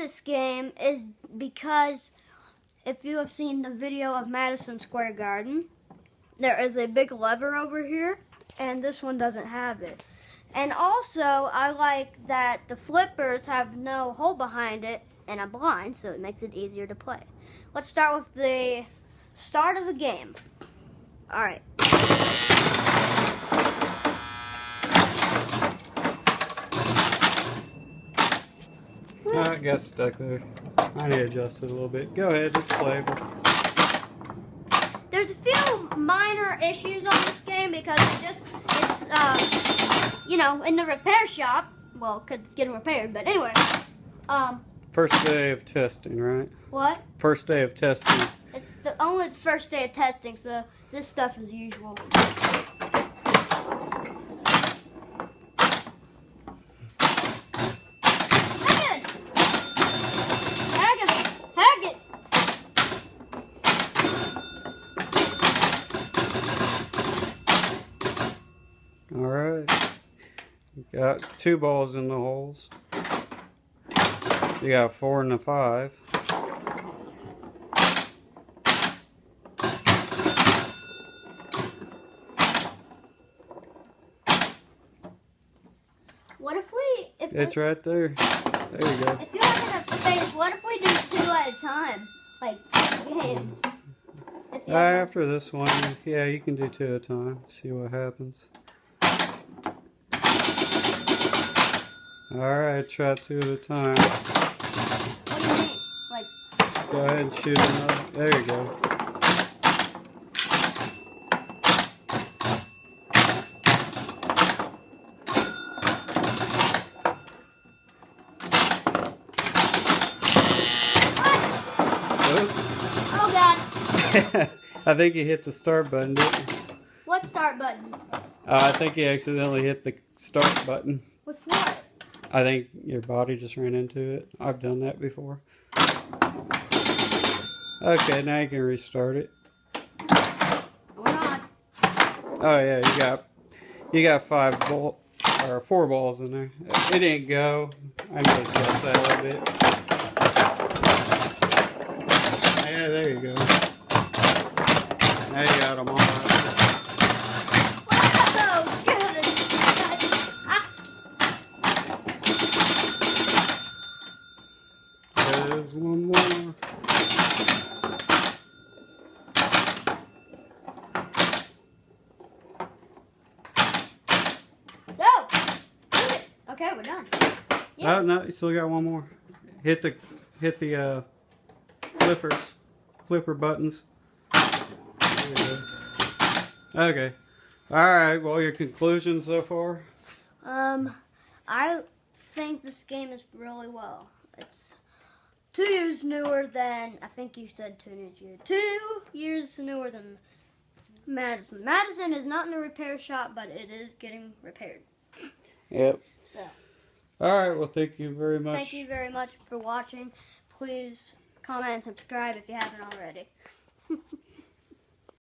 this game is because if you have seen the video of Madison Square Garden, there is a big lever over here, and this one doesn't have it. And also, I like that the flippers have no hole behind it and a blind, so it makes it easier to play. Let's start with the start of the game. All right. I got stuck there. I need to adjust it a little bit. Go ahead, it's playable. There's a few minor issues on this game because it's you know, in the repair shop. Well, because it's getting repaired, but anyway. First day of testing, right? What? First day of testing. It's only the first day of testing, so this stuff is usual. Alright. Got 2 balls in the holes. You got 4 and a 5. What if we... It's right there. There you go. If you have enough space, what if we do 2 at a time? Like, hands. After this one, yeah, you can do 2 at a time. See what happens. Alright, try 2 at a time. What do you mean? Like... Go ahead and shoot another. There you go. Oh God! I think you hit the start button, didn't you? What start button? I think you accidentally hit the start button. With what? I think your body just ran into it. I've done that before. Okay, now you can restart it. Hold on. Oh yeah, you got 4 balls in there. It didn't go. I may adjust that a little bit. Yeah, there you go. Now you got them all. There's one more. Go! Okay, we're done. Yeah. Oh no, you still got one more. Hit the flipper buttons. There it is. Okay. Alright, well, your conclusion so far? I think this game is really well. It's 2 years newer than, I think you said 2 years. 2 years newer than Madison. Madison is not in a repair shop, but it is getting repaired. Yep. So. Alright, well, thank you very much. Thank you very much for watching. Please comment and subscribe if you haven't already.